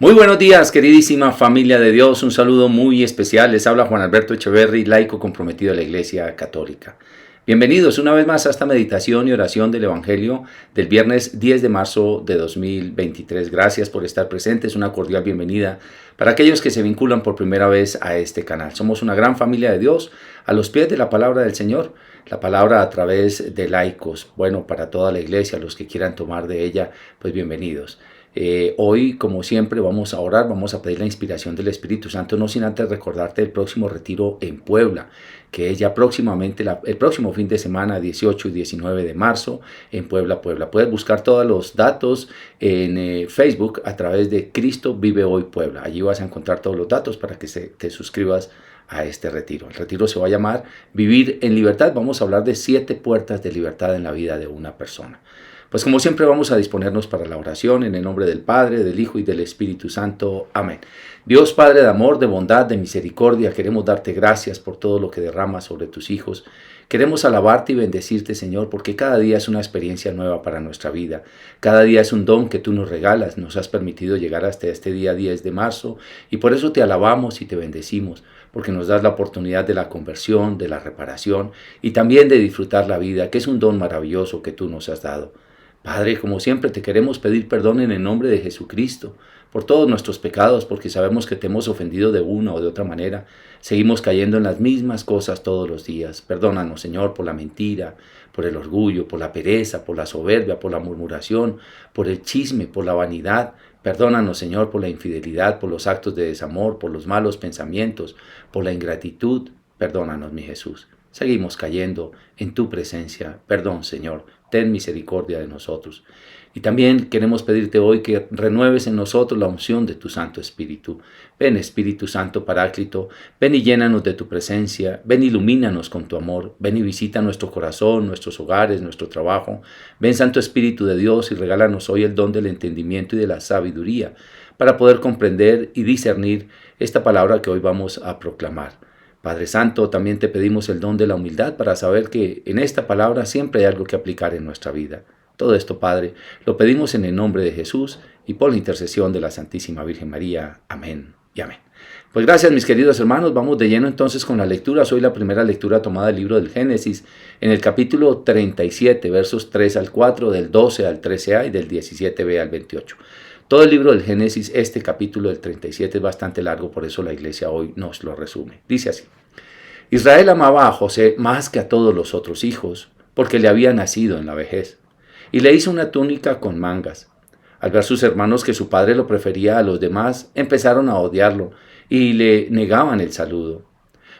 Muy buenos días, queridísima familia de Dios. Un saludo muy especial. Les habla Juan Alberto Echeverry, laico comprometido a la Iglesia Católica. Bienvenidos una vez más a esta meditación y oración del Evangelio del viernes 10 de marzo de 2023. Gracias por estar presentes. Una cordial bienvenida para aquellos que se vinculan por primera vez a este canal. Somos una gran familia de Dios a los pies de la palabra del Señor. La palabra a través de laicos. Bueno, para toda la iglesia, los que quieran tomar de ella, pues bienvenidos. Hoy, como siempre, vamos a orar, vamos a pedir la inspiración del Espíritu Santo, no sin antes recordarte el próximo retiro en Puebla, que es ya próximamente el próximo fin de semana, 18 y 19 de marzo, en Puebla. Puedes buscar todos los datos en Facebook a través de Cristo Vive Hoy Puebla. Allí vas a encontrar todos los datos para que te suscribas a este retiro. El retiro se va a llamar Vivir en Libertad. Vamos a hablar de 7 puertas de libertad en la vida de una persona. Pues como siempre vamos a disponernos para la oración en el nombre del Padre, del Hijo y del Espíritu Santo. Amén. Dios Padre de amor, de bondad, de misericordia, queremos darte gracias por todo lo que derramas sobre tus hijos. Queremos alabarte y bendecirte, Señor, porque cada día es una experiencia nueva para nuestra vida. Cada día es un don que tú nos regalas. Nos has permitido llegar hasta este día 10 de marzo y por eso te alabamos y te bendecimos, porque nos das la oportunidad de la conversión, de la reparación y también de disfrutar la vida, que es un don maravilloso que tú nos has dado. Padre, como siempre te queremos pedir perdón en el nombre de Jesucristo por todos nuestros pecados, porque sabemos que te hemos ofendido de una o de otra manera. Seguimos cayendo en las mismas cosas todos los días. Perdónanos, Señor, por la mentira, por el orgullo, por la pereza, por la soberbia, por la murmuración, por el chisme, por la vanidad. Perdónanos, Señor, por la infidelidad, por los actos de desamor, por los malos pensamientos, por la ingratitud. Perdónanos, mi Jesús. Seguimos cayendo en tu presencia. Perdón, Señor. Ten misericordia de nosotros. Y también queremos pedirte hoy que renueves en nosotros la unción de tu Santo Espíritu. Ven, Espíritu Santo Paráclito, ven y llénanos de tu presencia, ven, ilumínanos con tu amor, ven y visita nuestro corazón, nuestros hogares, nuestro trabajo. Ven, Santo Espíritu de Dios, y regálanos hoy el don del entendimiento y de la sabiduría para poder comprender y discernir esta palabra que hoy vamos a proclamar. Padre Santo, también te pedimos el don de la humildad para saber que en esta palabra siempre hay algo que aplicar en nuestra vida. Todo esto, Padre, lo pedimos en el nombre de Jesús y por la intercesión de la Santísima Virgen María. Amén y amén. Pues gracias, mis queridos hermanos. Vamos de lleno entonces con la lectura. Hoy la primera lectura tomada del libro del Génesis, en el capítulo 37, versos 3 al 4, del 12 al 13a y del 17b al 28. Todo el libro del Génesis, este capítulo del 37 es bastante largo, por eso la iglesia hoy nos lo resume. Dice así: Israel amaba a José más que a todos los otros hijos, porque le había nacido en la vejez, y le hizo una túnica con mangas. Al ver sus hermanos que su padre lo prefería a los demás, empezaron a odiarlo y le negaban el saludo.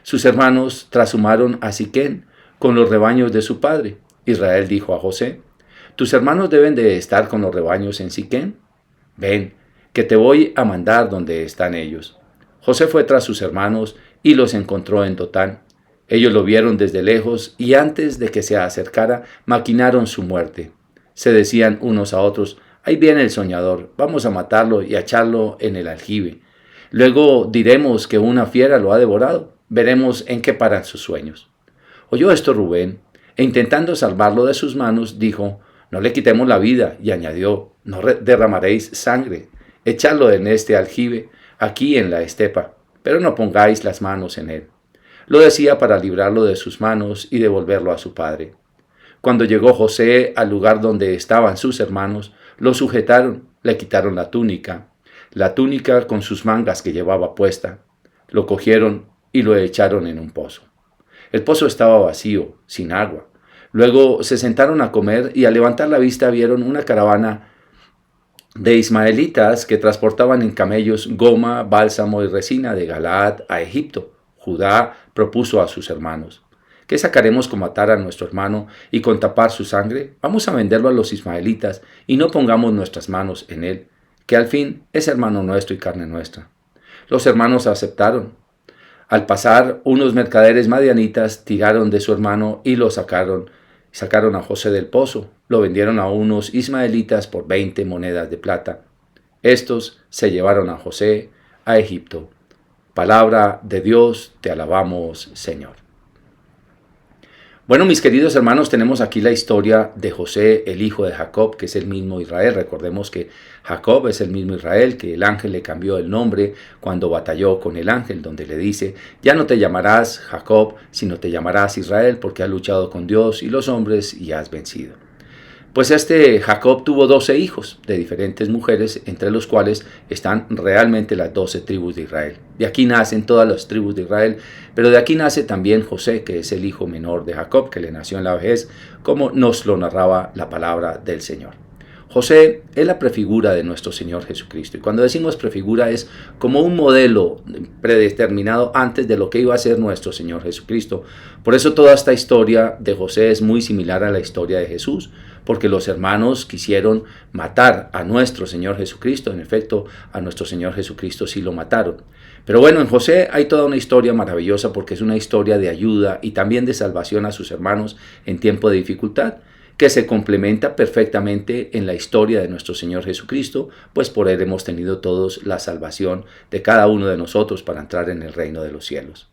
Sus hermanos trashumaron a Siquén con los rebaños de su padre. Israel dijo a José: «Tus hermanos deben de estar con los rebaños en Siquén. Ven, que te voy a mandar donde están ellos». José fue tras sus hermanos y los encontró en Dotán. Ellos lo vieron desde lejos y antes de que se acercara, maquinaron su muerte. Se decían unos a otros: «Ahí viene el soñador, vamos a matarlo y a echarlo en el aljibe. Luego diremos que una fiera lo ha devorado. Veremos en qué paran sus sueños». Oyó esto Rubén, e intentando salvarlo de sus manos, dijo: «No le quitemos la vida», y añadió: «No derramaréis sangre. Echadlo en este aljibe, aquí en la estepa, pero no pongáis las manos en él». Lo decía para librarlo de sus manos y devolverlo a su padre. Cuando llegó José al lugar donde estaban sus hermanos, lo sujetaron, le quitaron la túnica con sus mangas que llevaba puesta. Lo cogieron y lo echaron en un pozo. El pozo estaba vacío, sin agua. Luego se sentaron a comer y al levantar la vista vieron una caravana de ismaelitas que transportaban en camellos goma, bálsamo y resina de Galaad a Egipto. Judá propuso a sus hermanos: «¿Qué sacaremos con matar a nuestro hermano y con tapar su sangre? Vamos a venderlo a los ismaelitas y no pongamos nuestras manos en él, que al fin es hermano nuestro y carne nuestra». Los hermanos aceptaron. Al pasar, unos mercaderes madianitas tiraron de su hermano y lo sacaron a José del pozo. Lo vendieron a unos ismaelitas por 20 monedas de plata. Estos se llevaron a José a Egipto. Palabra de Dios, te alabamos, Señor. Bueno, mis queridos hermanos, tenemos aquí la historia de José, el hijo de Jacob, que es el mismo Israel. Recordemos que Jacob es el mismo Israel, que el ángel le cambió el nombre cuando batalló con el ángel, donde le dice, ya no te llamarás Jacob, sino te llamarás Israel, porque has luchado con Dios y los hombres y has vencido. Pues este Jacob tuvo 12 hijos de diferentes mujeres, entre los cuales están realmente las 12 tribus de Israel. De aquí nacen todas las tribus de Israel, pero de aquí nace también José, que es el hijo menor de Jacob, que le nació en la vejez, como nos lo narraba la palabra del Señor. José es la prefigura de nuestro Señor Jesucristo. Y cuando decimos prefigura es como un modelo predeterminado antes de lo que iba a ser nuestro Señor Jesucristo. Por eso toda esta historia de José es muy similar a la historia de Jesús, porque los hermanos quisieron matar a nuestro Señor Jesucristo. En efecto, a nuestro Señor Jesucristo sí lo mataron. Pero bueno, en José hay toda una historia maravillosa porque es una historia de ayuda y también de salvación a sus hermanos en tiempo de dificultad, que se complementa perfectamente en la historia de nuestro Señor Jesucristo, pues por él hemos tenido todos la salvación de cada uno de nosotros para entrar en el reino de los cielos.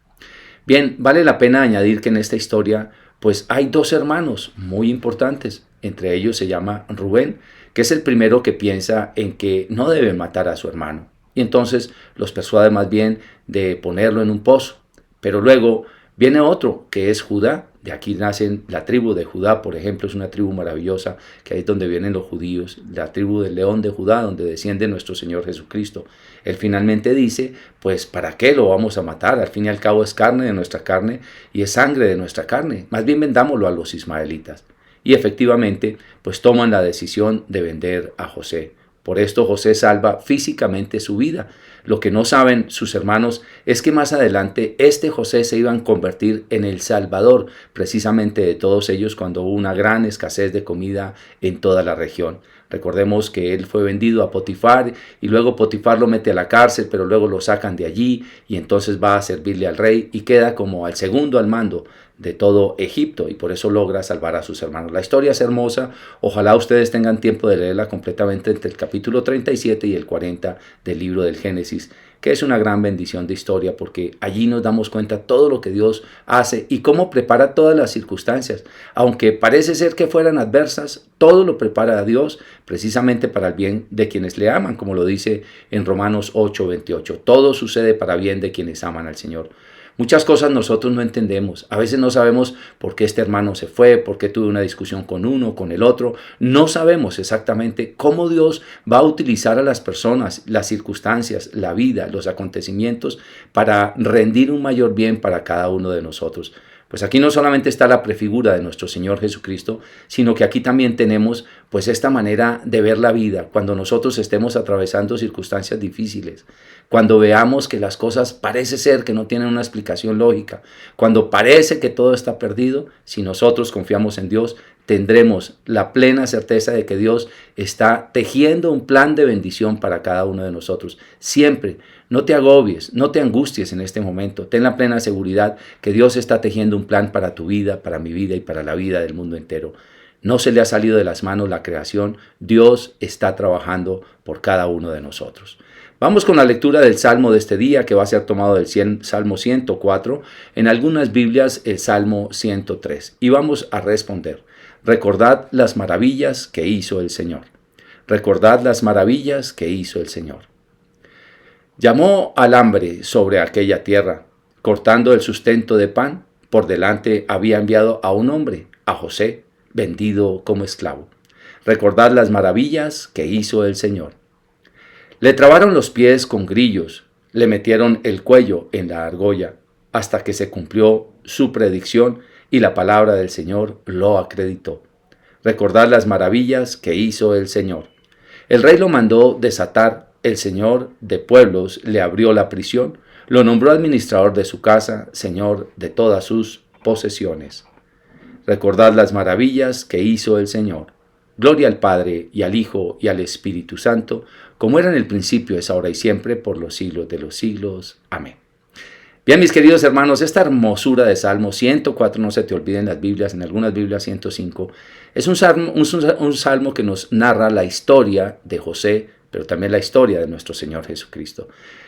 Bien, vale la pena añadir que en esta historia pues hay dos hermanos muy importantes. Entre ellos se llama Rubén, que es el primero que piensa en que no debe matar a su hermano. Y entonces los persuade más bien de ponerlo en un pozo. Pero luego viene otro, que es Judá. De aquí nacen la tribu de Judá, por ejemplo, es una tribu maravillosa, que ahí es donde vienen los judíos, la tribu del león de Judá, donde desciende nuestro Señor Jesucristo. Él finalmente dice, pues ¿para qué lo vamos a matar? Al fin y al cabo es carne de nuestra carne y es sangre de nuestra carne. Más bien vendámoslo a los ismaelitas. Y efectivamente, pues toman la decisión de vender a José. Por esto José salva físicamente su vida. Lo que no saben sus hermanos es que más adelante este José se iba a convertir en el salvador precisamente de todos ellos cuando hubo una gran escasez de comida en toda la región. Recordemos que él fue vendido a Potifar y luego Potifar lo mete a la cárcel, pero luego lo sacan de allí y entonces va a servirle al rey y queda como al segundo al mando de todo Egipto y por eso logra salvar a sus hermanos. La historia es hermosa, ojalá ustedes tengan tiempo de leerla completamente entre el capítulo 37 y el 40 del libro del Génesis, que es una gran bendición de historia porque allí nos damos cuenta todo lo que Dios hace y cómo prepara todas las circunstancias. Aunque parece ser que fueran adversas, todo lo prepara a Dios precisamente para el bien de quienes le aman, como lo dice en Romanos 8:28. Todo sucede para bien de quienes aman al Señor. Muchas cosas nosotros no entendemos. A veces no sabemos por qué este hermano se fue, por qué tuve una discusión con uno, con el otro. No sabemos exactamente cómo Dios va a utilizar a las personas, las circunstancias, la vida, los acontecimientos para rendir un mayor bien para cada uno de nosotros. Pues aquí no solamente está la prefigura de nuestro Señor Jesucristo, sino que aquí también tenemos pues esta manera de ver la vida cuando nosotros estemos atravesando circunstancias difíciles, cuando veamos que las cosas parece ser que no tienen una explicación lógica, cuando parece que todo está perdido, si nosotros confiamos en Dios, tendremos la plena certeza de que Dios está tejiendo un plan de bendición para cada uno de nosotros. Siempre, no te agobies, no te angusties en este momento. Ten la plena seguridad que Dios está tejiendo un plan para tu vida, para mi vida y para la vida del mundo entero. No se le ha salido de las manos la creación. Dios está trabajando por cada uno de nosotros. Vamos con la lectura del Salmo de este día, que va a ser tomado del Salmo 104, en algunas Biblias el Salmo 103. Y vamos a responder. Recordad las maravillas que hizo el Señor. Recordad las maravillas que hizo el Señor. Llamó al hambre sobre aquella tierra, cortando el sustento de pan. Por delante había enviado a un hombre, a José, vendido como esclavo. Recordad las maravillas que hizo el Señor. Le trabaron los pies con grillos, le metieron el cuello en la argolla, hasta que se cumplió su predicción y la palabra del Señor lo acreditó. Recordad las maravillas que hizo el Señor. El rey lo mandó desatar, el Señor de pueblos le abrió la prisión, lo nombró administrador de su casa, Señor de todas sus posesiones. Recordad las maravillas que hizo el Señor. Gloria al Padre, y al Hijo, y al Espíritu Santo, como era en el principio, es ahora y siempre, por los siglos de los siglos. Amén. Bien, mis queridos hermanos, esta hermosura de Salmo 104, no se te olviden las Biblias, en algunas Biblias 105, es un salmo que nos narra la historia de José, pero también la historia de nuestro Señor Jesucristo.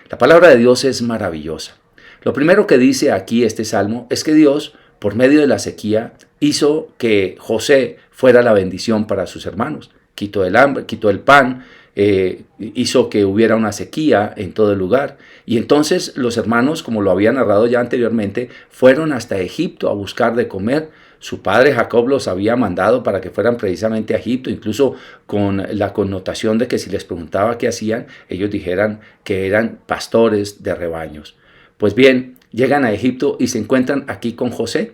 La palabra de Dios es maravillosa. Lo primero que dice aquí este salmo es que Dios, por medio de la sequía, hizo que José fuera la bendición para sus hermanos. Quitó el hambre, quitó el pan, hizo que hubiera una sequía en todo el lugar. Y entonces los hermanos, como lo había narrado ya anteriormente, fueron hasta Egipto a buscar de comer. Su padre Jacob los había mandado para que fueran precisamente a Egipto, incluso con la connotación de que si les preguntaba qué hacían, ellos dijeran que eran pastores de rebaños. Pues bien, llegan a Egipto y se encuentran aquí con José.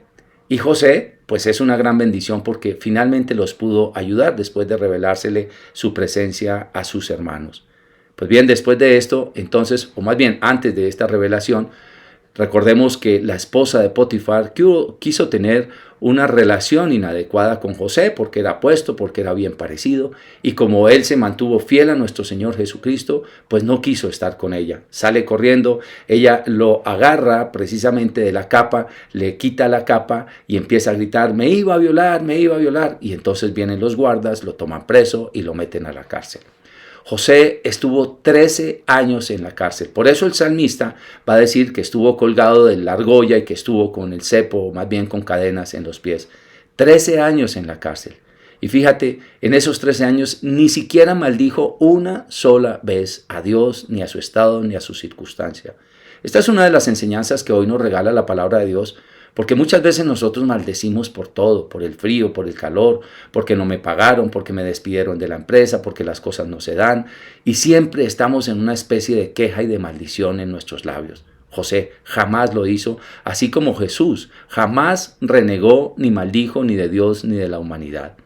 Y José, pues es una gran bendición porque finalmente los pudo ayudar después de revelársele su presencia a sus hermanos. Pues bien, después de esto, entonces, o más bien antes de esta revelación, recordemos que la esposa de Potifar quiso tener una relación inadecuada con José porque era apuesto, porque era bien parecido, y como él se mantuvo fiel a nuestro Señor Jesucristo, pues no quiso estar con ella. Sale corriendo, ella lo agarra precisamente de la capa, le quita la capa y empieza a gritar, me iba a violar, y entonces vienen los guardas, lo toman preso y lo meten a la cárcel. José estuvo 13 años en la cárcel. Por eso el salmista va a decir que estuvo colgado de la argolla y que estuvo con el cepo, más bien con cadenas en los pies. 13 años en la cárcel. Y fíjate, en esos 13 años ni siquiera maldijo una sola vez a Dios, ni a su estado, ni a su circunstancia. Esta es una de las enseñanzas que hoy nos regala la palabra de Dios, porque muchas veces nosotros maldecimos por todo, por el frío, por el calor, porque no me pagaron, porque me despidieron de la empresa, porque las cosas no se dan, y siempre estamos en una especie de queja y de maldición en nuestros labios. José jamás lo hizo, así como Jesús jamás renegó ni maldijo ni de Dios ni de la humanidad.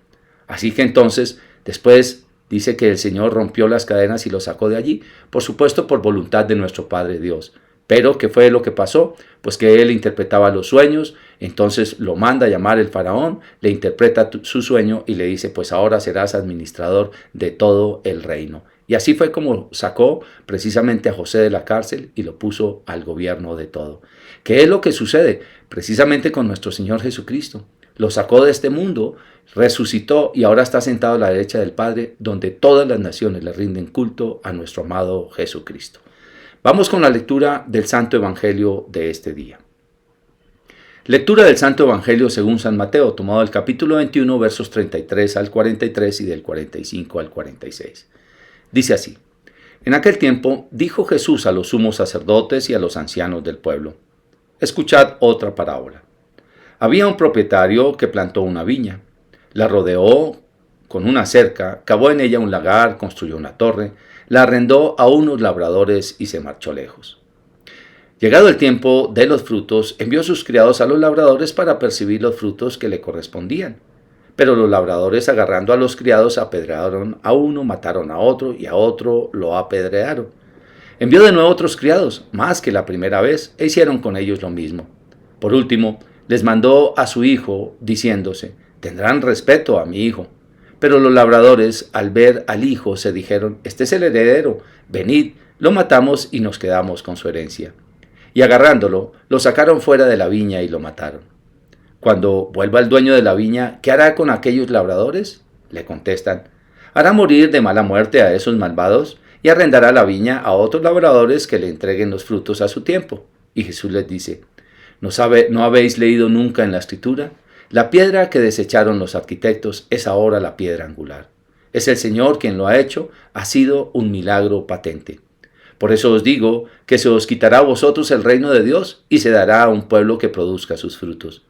Así que entonces, después dice que el Señor rompió las cadenas y lo sacó de allí, por supuesto por voluntad de nuestro Padre Dios. Pero, ¿qué fue lo que pasó? Pues que él interpretaba los sueños, entonces lo manda a llamar el faraón, le interpreta su sueño y le dice, pues ahora serás administrador de todo el reino. Y así fue como sacó precisamente a José de la cárcel y lo puso al gobierno de todo. ¿Qué es lo que sucede? Precisamente con nuestro Señor Jesucristo. Lo sacó de este mundo, resucitó y ahora está sentado a la derecha del Padre, donde todas las naciones le rinden culto a nuestro amado Jesucristo. Vamos con la lectura del Santo Evangelio de este día. Lectura del Santo Evangelio según San Mateo, tomado del capítulo 21, versos 33 al 43 y del 45 al 46. Dice así: En aquel tiempo dijo Jesús a los sumos sacerdotes y a los ancianos del pueblo: Escuchad otra parábola. Había un propietario que plantó una viña, la rodeó con una cerca, cavó en ella un lagar, construyó una torre, la arrendó a unos labradores y se marchó lejos. Llegado el tiempo de los frutos, envió sus criados a los labradores para percibir los frutos que le correspondían. Pero los labradores, agarrando a los criados, apedrearon a uno, mataron a otro y a otro lo apedrearon. Envió de nuevo otros criados, más que la primera vez, e hicieron con ellos lo mismo. Por último, les mandó a su hijo, diciéndose: tendrán respeto a mi hijo. Pero los labradores, al ver al hijo, se dijeron: este es el heredero, venid, lo matamos y nos quedamos con su herencia. Y agarrándolo, lo sacaron fuera de la viña y lo mataron. Cuando vuelva el dueño de la viña, ¿qué hará con aquellos labradores? Le contestan: hará morir de mala muerte a esos malvados y arrendará la viña a otros labradores que le entreguen los frutos a su tiempo. Y Jesús les dice: ¿No habéis leído nunca en la Escritura? La piedra que desecharon los arquitectos es ahora la piedra angular. Es el Señor quien lo ha hecho, ha sido un milagro patente. Por eso os digo que se os quitará a vosotros el reino de Dios y se dará a un pueblo que produzca sus frutos.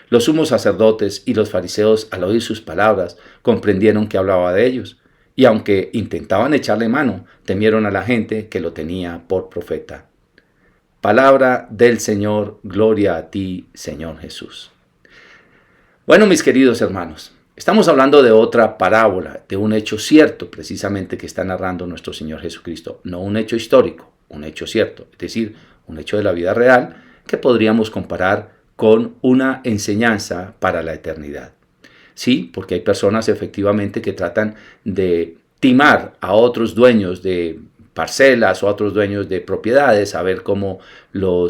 Los sumos sacerdotes y los fariseos, al oír sus palabras, comprendieron que hablaba de ellos, y aunque intentaban echarle mano, temieron a la gente que lo tenía por profeta. Palabra del Señor, gloria a ti, Señor Jesús. Bueno, mis queridos hermanos, estamos hablando de otra parábola, de un hecho cierto precisamente que está narrando nuestro Señor Jesucristo, no un hecho histórico, un hecho cierto, es decir, un hecho de la vida real que podríamos comparar con una enseñanza para la eternidad. Sí, porque hay personas efectivamente que tratan de timar a otros dueños de parcelas o a otros dueños de propiedades, a ver cómo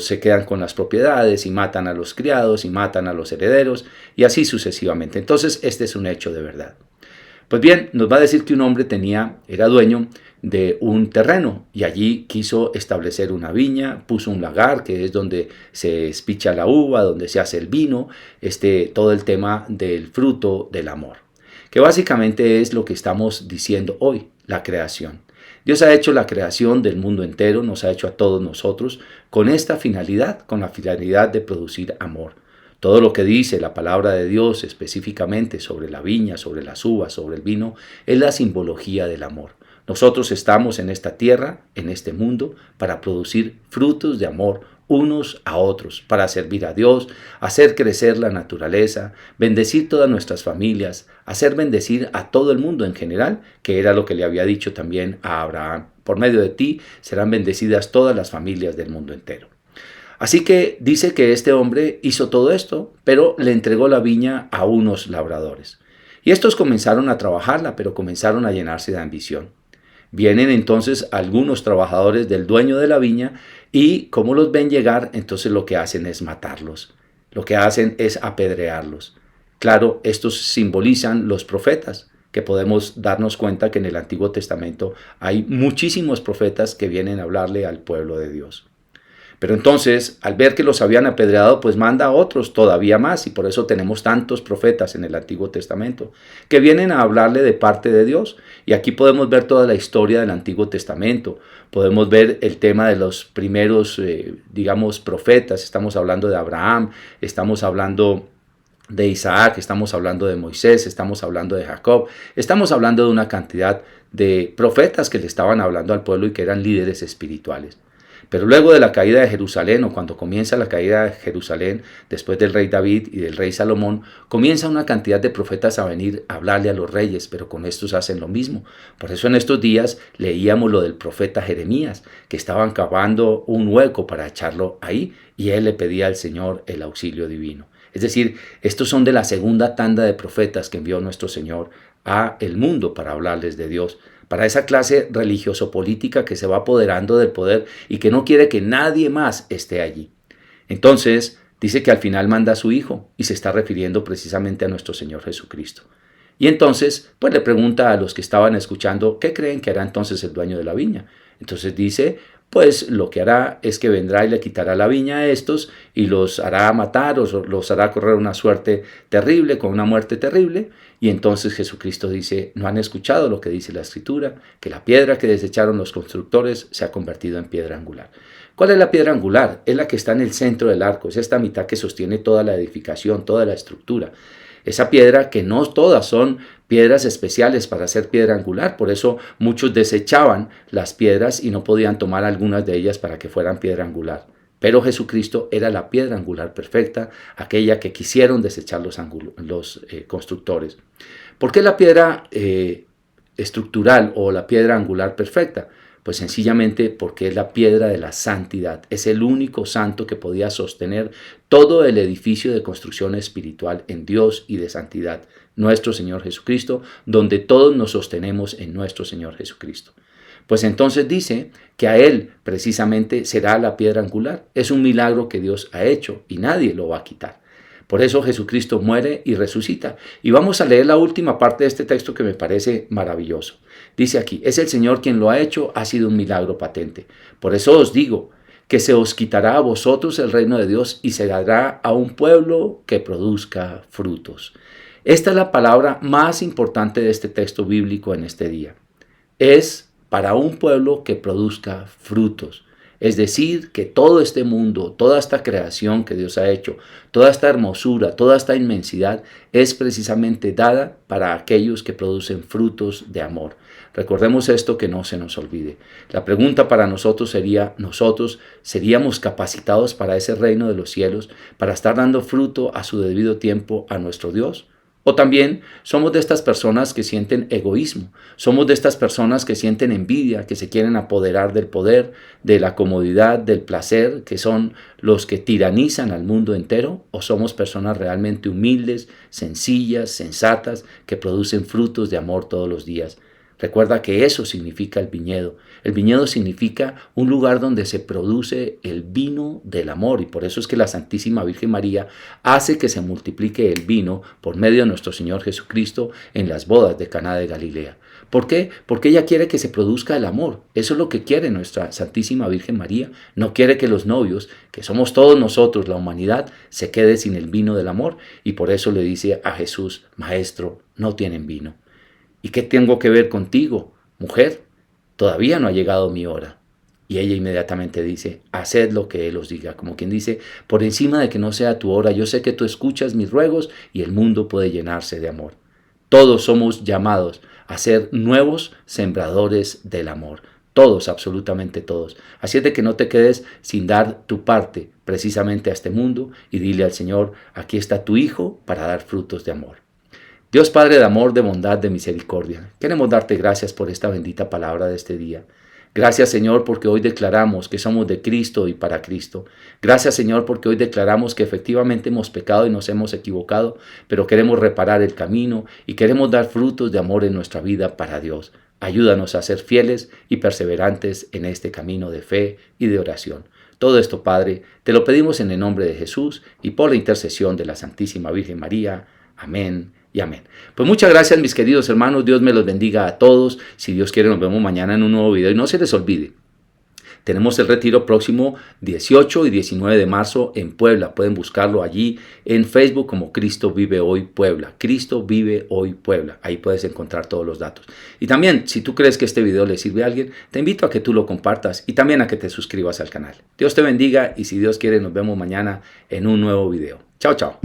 se quedan con las propiedades y matan a los criados y matan a los herederos y así sucesivamente. Entonces este es un hecho de verdad. Pues bien, nos va a decir que un hombre era dueño de un terreno y allí quiso establecer una viña, puso un lagar, que es donde se espicha la uva, donde se hace el vino, todo el tema del fruto del amor, que básicamente es lo que estamos diciendo hoy, la creación. Dios ha hecho la creación del mundo entero, nos ha hecho a todos nosotros con esta finalidad, con la finalidad de producir amor. Todo lo que dice la palabra de Dios específicamente sobre la viña, sobre las uvas, sobre el vino, es la simbología del amor. Nosotros estamos en esta tierra, en este mundo, para producir frutos de amor unos a otros, para servir a Dios, hacer crecer la naturaleza, bendecir todas nuestras familias, hacer bendecir a todo el mundo en general, que era lo que le había dicho también a Abraham. Por medio de ti serán bendecidas todas las familias del mundo entero. Así que dice que este hombre hizo todo esto, pero le entregó la viña a unos labradores. Y estos comenzaron a trabajarla, pero comenzaron a llenarse de ambición. Vienen entonces algunos trabajadores del dueño de la viña y como los ven llegar, entonces lo que hacen es matarlos. Lo que hacen es apedrearlos. Claro, estos simbolizan los profetas, que podemos darnos cuenta que en el Antiguo Testamento hay muchísimos profetas que vienen a hablarle al pueblo de Dios. Pero entonces, al ver que los habían apedreado, pues manda a otros todavía más, y por eso tenemos tantos profetas en el Antiguo Testamento, que vienen a hablarle de parte de Dios. Y aquí podemos ver toda la historia del Antiguo Testamento, podemos ver el tema de los primeros, profetas. Estamos hablando de Abraham, estamos hablando de Isaac, estamos hablando de Moisés, estamos hablando de Jacob, estamos hablando de una cantidad de profetas que le estaban hablando al pueblo y que eran líderes espirituales. Pero luego de la caída de Jerusalén, o cuando comienza la caída de Jerusalén, después del rey David y del rey Salomón, comienza una cantidad de profetas a venir a hablarle a los reyes, pero con estos hacen lo mismo. Por eso en estos días leíamos lo del profeta Jeremías, que estaban cavando un hueco para echarlo ahí, y él le pedía al Señor el auxilio divino. Es decir, estos son de la segunda tanda de profetas que envió nuestro Señor a el mundo para hablarles de Dios, para esa clase religioso-política que se va apoderando del poder y que no quiere que nadie más esté allí. Entonces, dice que al final manda a su Hijo y se está refiriendo precisamente a nuestro Señor Jesucristo. Y entonces, pues le pregunta a los que estaban escuchando, ¿qué creen que hará entonces el dueño de la viña? Entonces dice, pues lo que hará es que vendrá y le quitará la viña a estos y los hará matar o los hará correr una suerte terrible, con una muerte terrible. Y entonces Jesucristo dice, ¿no han escuchado lo que dice la Escritura? Que la piedra que desecharon los constructores se ha convertido en piedra angular. ¿Cuál es la piedra angular? Es la que está en el centro del arco, es esta mitad que sostiene toda la edificación, toda la estructura. Esa piedra que no todas son piedras especiales para hacer piedra angular, por eso muchos desechaban las piedras y no podían tomar algunas de ellas para que fueran piedra angular. Pero Jesucristo era la piedra angular perfecta, aquella que quisieron desechar los constructores. ¿Por qué la piedra estructural o la piedra angular perfecta? Pues sencillamente porque es la piedra de la santidad. Es el único santo que podía sostener todo el edificio de construcción espiritual en Dios y de santidad. Nuestro Señor Jesucristo, donde todos nos sostenemos en nuestro Señor Jesucristo. Pues entonces dice que a Él precisamente será la piedra angular. Es un milagro que Dios ha hecho y nadie lo va a quitar. Por eso Jesucristo muere y resucita. Y vamos a leer la última parte de este texto que me parece maravilloso. Dice aquí, es el Señor quien lo ha hecho, ha sido un milagro patente. Por eso os digo que se os quitará a vosotros el reino de Dios y se dará a un pueblo que produzca frutos. Esta es la palabra más importante de este texto bíblico en este día. Es para un pueblo que produzca frutos. Es decir, que todo este mundo, toda esta creación que Dios ha hecho, toda esta hermosura, toda esta inmensidad, es precisamente dada para aquellos que producen frutos de amor. Recordemos esto, que no se nos olvide. La pregunta para nosotros sería, ¿nosotros seríamos capacitados para ese reino de los cielos, para estar dando fruto a su debido tiempo a nuestro Dios? O también somos de estas personas que sienten egoísmo, somos de estas personas que sienten envidia, que se quieren apoderar del poder, de la comodidad, del placer, que son los que tiranizan al mundo entero, o somos personas realmente humildes, sencillas, sensatas, que producen frutos de amor todos los días. Recuerda que eso significa el viñedo. El viñedo significa un lugar donde se produce el vino del amor, y por eso es que la Santísima Virgen María hace que se multiplique el vino por medio de nuestro Señor Jesucristo en las bodas de Caná de Galilea. ¿Por qué? Porque ella quiere que se produzca el amor. Eso es lo que quiere nuestra Santísima Virgen María. No quiere que los novios, que somos todos nosotros, la humanidad, se quede sin el vino del amor. Y por eso le dice a Jesús, Maestro, no tienen vino. ¿Y qué tengo que ver contigo, mujer? Todavía no ha llegado mi hora. Y ella inmediatamente dice, haced lo que Él os diga. Como quien dice, por encima de que no sea tu hora, yo sé que tú escuchas mis ruegos y el mundo puede llenarse de amor. Todos somos llamados a ser nuevos sembradores del amor. Todos, absolutamente todos. Así es de que no te quedes sin dar tu parte precisamente a este mundo y dile al Señor, aquí está tu Hijo para dar frutos de amor. Dios Padre de amor, de bondad, de misericordia, queremos darte gracias por esta bendita palabra de este día. Gracias, Señor, porque hoy declaramos que somos de Cristo y para Cristo. Gracias, Señor, porque hoy declaramos que efectivamente hemos pecado y nos hemos equivocado, pero queremos reparar el camino y queremos dar frutos de amor en nuestra vida para Dios. Ayúdanos a ser fieles y perseverantes en este camino de fe y de oración. Todo esto, Padre, te lo pedimos en el nombre de Jesús y por la intercesión de la Santísima Virgen María. Amén y amén. Pues muchas gracias, mis queridos hermanos. Dios me los bendiga a todos. Si Dios quiere, nos vemos mañana en un nuevo video. Y no se les olvide, tenemos el retiro próximo 18 y 19 de marzo en Puebla. Pueden buscarlo allí en Facebook como Cristo Vive Hoy Puebla. Cristo Vive Hoy Puebla. Ahí puedes encontrar todos los datos. Y también, si tú crees que este video le sirve a alguien, te invito a que tú lo compartas y también a que te suscribas al canal. Dios te bendiga y si Dios quiere, nos vemos mañana en un nuevo video. Chao, chao.